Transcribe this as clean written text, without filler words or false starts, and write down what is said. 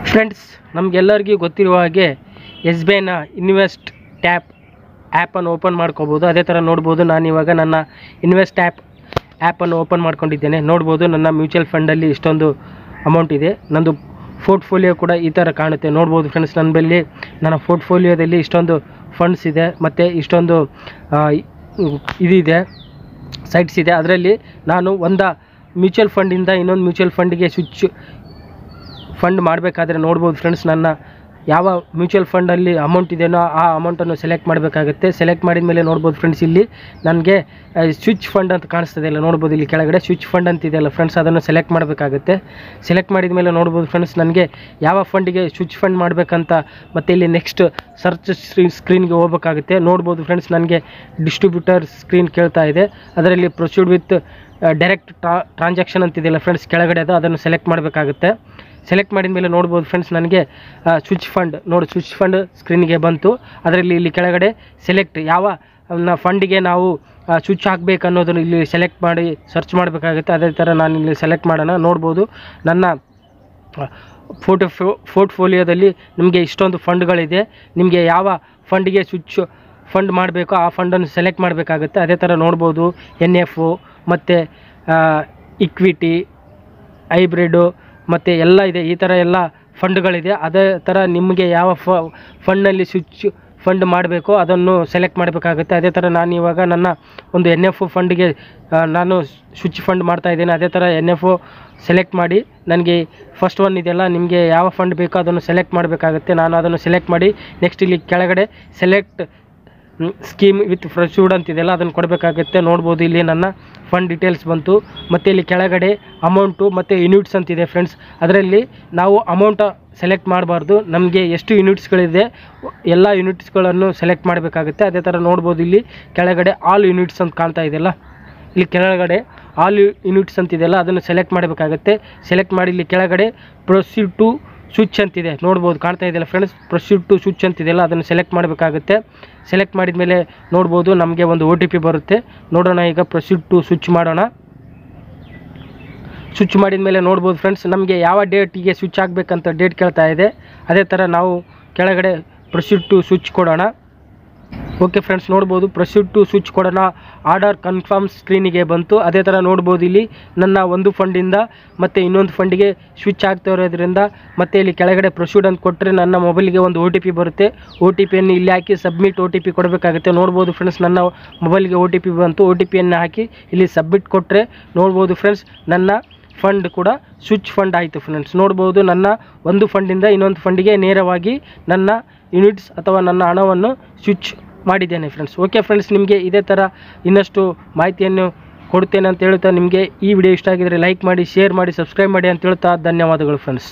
Friends, ನಮಗೆಲ್ಲರಿಗೂ ಗೊತ್ತಿರುವ ಹಾಗೆ ಎಸ್ ಬಿ ಐನ ಇನ್ವೆಸ್ಟ್ ಟ್ಯಾಪ್ ಆ್ಯಪನ್ನು ಓಪನ್ ಮಾಡ್ಕೋಬೋದು. ಅದೇ ಥರ ನೋಡ್ಬೋದು, ನಾನಿವಾಗ ನನ್ನ ಇನ್ವೆಸ್ಟ್ ಆ್ಯಪನ್ನು ಓಪನ್ ಮಾಡ್ಕೊಂಡಿದ್ದೇನೆ. ನೋಡ್ಬೋದು, ನನ್ನ ಮ್ಯೂಚುವಲ್ ಫಂಡಲ್ಲಿ ಇಷ್ಟೊಂದು ಅಮೌಂಟ್ ಇದೆ. ನಂದು ಪೋರ್ಟ್ಫೋಲಿಯೋ ಕೂಡ ಈ ಥರ ಕಾಣುತ್ತೆ. ನೋಡ್ಬೋದು ಫ್ರೆಂಡ್ಸ್, ನನ್ನ ಪೋರ್ಟ್ಫೋಲಿಯೋದಲ್ಲಿ ಇಷ್ಟೊಂದು ಫಂಡ್ಸ್ ಇದೆ ಮತ್ತು ಇಷ್ಟೊಂದು ಇದಿದೆ, ಸೈಟ್ಸ್ ಇದೆ. ಅದರಲ್ಲಿ ನಾನು ಒಂದು ಮ್ಯೂಚುವಲ್ ಫಂಡಿಂದ ಇನ್ನೊಂದು ಮ್ಯೂಚುವಲ್ ಫಂಡಿಗೆ ಸ್ವಿಚ್ ಫಂಡ್ ಮಾಡಬೇಕಾದ್ರೆ ನೋಡ್ಬೋದು ಫ್ರೆಂಡ್ಸ್, ನನ್ನ ಯಾವ ಮ್ಯೂಚುವಲ್ ಫಂಡಲ್ಲಿ ಅಮೌಂಟ್ ಇದೆಯೋ ಆ ಅಮೌಂಟನ್ನು ಸೆಲೆಕ್ಟ್ ಮಾಡಬೇಕಾಗುತ್ತೆ. ಸೆಲೆಕ್ಟ್ ಮಾಡಿದ ಮೇಲೆ ನೋಡ್ಬೋದು ಫ್ರೆಂಡ್ಸ್, ಇಲ್ಲಿ ನನಗೆ ಸ್ವಿಚ್ ಫಂಡ್ ಅಂತ ಕಾಣಿಸ್ತದೆ ಇಲ್ಲ, ನೋಡ್ಬೋದು ಇಲ್ಲಿ ಕೆಳಗಡೆ ಸ್ವಿಚ್ ಫಂಡ್ ಅಂತಿದೆಯಲ್ಲ ಫ್ರೆಂಡ್ಸ್, ಅದನ್ನು ಸೆಲೆಕ್ಟ್ ಮಾಡಬೇಕಾಗುತ್ತೆ. ಸೆಲೆಕ್ಟ್ ಮಾಡಿದ ಮೇಲೆ ನೋಡ್ಬೋದು ಫ್ರೆಂಡ್ಸ್, ನನಗೆ ಯಾವ ಫಂಡಿಗೆ ಸ್ವಿಚ್ ಫಂಡ್ ಮಾಡಬೇಕಂತ ಮತ್ತು ಇಲ್ಲಿ ನೆಕ್ಸ್ಟ್ ಸರ್ಚ್ ಸ್ಕ್ರೀನ್ಗೆ ಹೋಗಬೇಕಾಗುತ್ತೆ. ನೋಡ್ಬೋದು ಫ್ರೆಂಡ್ಸ್, ನನಗೆ ಡಿಸ್ಟ್ರಿಬ್ಯೂಟರ್ ಸ್ಕ್ರೀನ್ ಕೇಳ್ತಾ ಇದೆ. ಅದರಲ್ಲಿ ಪ್ರೊಸೀಡ್ ವಿತ್ ಡೈರೆಕ್ಟ್ ಟ್ರಾನ್ಸಾಕ್ಷನ್ ಅಂತಿದೆಯಲ್ಲ ಫ್ರೆಂಡ್ಸ್ ಕೆಳಗಡೆ, ಅದನ್ನು ಸೆಲೆಕ್ಟ್ ಮಾಡಬೇಕಾಗುತ್ತೆ. ಸೆಲೆಕ್ಟ್ ಮಾಡಿದ ಮೇಲೆ ನೋಡ್ಬೋದು ಫ್ರೆಂಡ್ಸ್, ನನಗೆ ಸ್ವಿಚ್ ಫಂಡ್ ಸ್ಕ್ರೀನ್ಗೆ ಬಂತು. ಅದರಲ್ಲಿ ಇಲ್ಲಿ ಕೆಳಗಡೆ ಸೆಲೆಕ್ಟ್ ಯಾವ ಫಂಡಿಗೆ ನಾವು ಸ್ವಿಚ್ ಹಾಕಬೇಕು ಅನ್ನೋದನ್ನು ಇಲ್ಲಿ ಸೆಲೆಕ್ಟ್ ಮಾಡಿ ಸರ್ಚ್ ಮಾಡಬೇಕಾಗುತ್ತೆ. ಅದೇ ಥರ ನಾನು ಇಲ್ಲಿ ಸೆಲೆಕ್ಟ್ ಮಾಡೋಣ. ನೋಡ್ಬೋದು, ನನ್ನ ಪೋರ್ಟ್ಫೋಲಿಯೋದಲ್ಲಿ ನಿಮಗೆ ಇಷ್ಟೊಂದು ಫಂಡ್ಗಳಿದೆ. ನಿಮಗೆ ಯಾವ ಫಂಡಿಗೆ ಸ್ವಿಚ್ ಫಂಡ್ ಮಾಡಬೇಕು ಆ ಫಂಡನ್ನು ಸೆಲೆಕ್ಟ್ ಮಾಡಬೇಕಾಗುತ್ತೆ. ಅದೇ ಥರ ನೋಡ್ಬೋದು, NF ಮತ್ತು ಇಕ್ವಿಟಿ, ಹೈಬ್ರಿಡು ಮತ್ತು ಎಲ್ಲ ಇದೆ. ಈ ಥರ ಎಲ್ಲ ಫಂಡ್ಗಳಿದೆ. ಅದೇ ಥರ ನಿಮಗೆ ಯಾವ ಫಂಡ್ನಲ್ಲಿ ಸ್ವಿಚ್ ಫಂಡ್ ಮಾಡಬೇಕು ಅದನ್ನು ಸೆಲೆಕ್ಟ್ ಮಾಡಬೇಕಾಗುತ್ತೆ. ಅದೇ ಥರ ನಾನು ಇವಾಗ ನನ್ನ ಒಂದು NF ಫಂಡಿಗೆ ನಾನು ಸ್ವಿಚ್ ಫಂಡ್ ಮಾಡ್ತಾಯಿದ್ದೇನೆ. ಅದೇ ಥರ NF ಸೆಲೆಕ್ಟ್ ಮಾಡಿ, ನನಗೆ ಫಸ್ಟ್ ಒನ್ ಇದೆಯಲ್ಲ, ನಿಮಗೆ ಯಾವ ಫಂಡ್ ಬೇಕೋ ಅದನ್ನು ಸೆಲೆಕ್ಟ್ ಮಾಡಬೇಕಾಗುತ್ತೆ. ನಾನು ಅದನ್ನು ಸೆಲೆಕ್ಟ್ ಮಾಡಿ ನೆಕ್ಸ್ಟ್ ಇಲ್ಲಿ ಕೆಳಗಡೆ ಸೆಲೆಕ್ಟ್ ಸ್ಕೀಮ್ ವಿತ್ ಪ್ರೊಸೀಡ್ ಅಂತಿದೆಯಲ್ಲ, ಅದನ್ನು ಕೊಡಬೇಕಾಗುತ್ತೆ. ನೋಡ್ಬೋದು, ಇಲ್ಲಿ ನನ್ನ ಫಂಡ್ ಡೀಟೇಲ್ಸ್ ಬಂತು ಮತ್ತು ಇಲ್ಲಿ ಕೆಳಗಡೆ ಅಮೌಂಟು ಮತ್ತು ಯೂನಿಟ್ಸ್ ಅಂತಿದೆ ಫ್ರೆಂಡ್ಸ್. ಅದರಲ್ಲಿ ನಾವು ಅಮೌಂಟ ಸೆಲೆಕ್ಟ್ ಮಾಡಬಾರ್ದು, ನಮಗೆ ಎಷ್ಟು ಯೂನಿಟ್ಸ್ಗಳಿದೆ ಎಲ್ಲ ಯೂನಿಟ್ಸ್ಗಳನ್ನು ಸೆಲೆಕ್ಟ್ ಮಾಡಬೇಕಾಗುತ್ತೆ. ಅದೇ ಥರ ನೋಡ್ಬೋದು, ಇಲ್ಲಿ ಕೆಳಗಡೆ ಆಲ್ ಯೂನಿಟ್ಸ್ ಅಂತ ಕಾಣ್ತಾ ಇದೆಯಲ್ಲ, ಇಲ್ಲಿ ಕೆಳಗಡೆ ಆಲ್ ಯೂನಿಟ್ಸ್ ಅಂತಿದೆಯಲ್ಲ, ಅದನ್ನು ಸೆಲೆಕ್ಟ್ ಮಾಡಬೇಕಾಗುತ್ತೆ. ಸೆಲೆಕ್ಟ್ ಮಾಡಿ ಇಲ್ಲಿ ಕೆಳಗಡೆ ಪ್ರೊಸೀಡ್ ಟು ಸ್ವಿಚ್ ಅಂತಿದೆ, ನೋಡ್ಬೋದು ಕಾಣ್ತಾ ಇದೆಯಲ್ಲ ಫ್ರೆಂಡ್ಸ್, ಪ್ರೊಸೀಡ್ ಟು ಸ್ವಿಚ್ ಅಂತಿದೆಯಲ್ಲ, ಅದನ್ನು ಸೆಲೆಕ್ಟ್ ಮಾಡಬೇಕಾಗುತ್ತೆ. ಸೆಲೆಕ್ಟ್ ಮಾಡಿದ ಮೇಲೆ ನೋಡ್ಬೋದು, ನಮಗೆ ಒಂದು OTP ಬರುತ್ತೆ. ನೋಡೋಣ, ಈಗ ಪ್ರೊಸೀಡ್ ಟು ಸ್ವಿಚ್ ಮಾಡೋಣ. ಸ್ವಿಚ್ ಮಾಡಿದ ಮೇಲೆ ನೋಡ್ಬೋದು ಫ್ರೆಂಡ್ಸ್, ನಮಗೆ ಯಾವ ಡೇಟಿಗೆ ಸ್ವಿಚ್ ಆಗಬೇಕಂತ ಡೇಟ್ ಕೇಳ್ತಾ ಇದೆ. ಅದೇ ಥರ ನಾವು ಕೆಳಗಡೆ ಪ್ರೊಸೀಡ್ ಟು ಸ್ವಿಚ್ ಕೊಡೋಣ. ಓಕೆ ಫ್ರೆಂಡ್ಸ್, ನೋಡ್ಬೋದು ಪ್ರೊಸೀಡ್ ಟು ಸ್ವಿಚ್ ಕೊಡೋಣ. ಆರ್ಡರ್ ಕನ್ಫರ್ಮ್ ಸ್ಕ್ರೀನಿಗೆ ಬಂತು. ಅದೇ ಥರ ನೋಡ್ಬೋದು, ಇಲ್ಲಿ ನನ್ನ ಒಂದು ಫಂಡಿಂದ ಮತ್ತು ಇನ್ನೊಂದು ಫಂಡಿಗೆ ಸ್ವಿಚ್ ಆಗ್ತಾ ಇರೋದ್ರಿಂದ ಮತ್ತು ಇಲ್ಲಿ ಕೆಳಗಡೆ ಪ್ರೊಸೀಡ್ ಅಂತ ಕೊಟ್ಟರೆ ನನ್ನ ಮೊಬೈಲಿಗೆ ಒಂದು OTP ಬರುತ್ತೆ. OTPಯನ್ನು ಇಲ್ಲಿ ಹಾಕಿ ಸಬ್ಮಿಟ್ OTP ಕೊಡಬೇಕಾಗುತ್ತೆ. ನೋಡ್ಬೋದು ಫ್ರೆಂಡ್ಸ್, ನನ್ನ ಮೊಬೈಲ್ಗೆ OTP ಬಂತು. OTPಯನ್ನು ಹಾಕಿ ಇಲ್ಲಿ ಸಬ್ಮಿಟ್ ಕೊಟ್ಟರೆ ನೋಡ್ಬೋದು ಫ್ರೆಂಡ್ಸ್, ನನ್ನ ಫಂಡ್ ಕೂಡ ಸ್ವಿಚ್ ಫಂಡ್ ಆಯಿತು ಫ್ರೆಂಡ್ಸ್. ನೋಡ್ಬೋದು, ನನ್ನ ಒಂದು ಫಂಡಿಂದ ಇನ್ನೊಂದು ಫಂಡಿಗೆ ನೇರವಾಗಿ ನನ್ನ ಯೂನಿಟ್ಸ್ ಅಥವಾ ನನ್ನ ಹಣವನ್ನು ಸ್ವಿಚ್ ಮಾಡಿದ್ದೇನೆ ಫ್ರೆಂಡ್ಸ್. ಓಕೆ ಫ್ರೆಂಡ್ಸ್, ನಿಮಗೆ ಇದೇ ಥರ ಇನ್ನಷ್ಟು ಮಾಹಿತಿಯನ್ನು ಕೊಡ್ತೇನೆ ಅಂತ ಹೇಳ್ತಾ, ನಿಮಗೆ ಈ ವಿಡಿಯೋ ಇಷ್ಟ ಆಗಿದರೆ ಲೈಕ್ ಮಾಡಿ, ಶೇರ್ ಮಾಡಿ, ಸಬ್ಸ್ಕ್ರೈಬ್ ಮಾಡಿ ಅಂತ ಹೇಳ್ತಾ ಧನ್ಯವಾದಗಳು ಫ್ರೆಂಡ್ಸ್.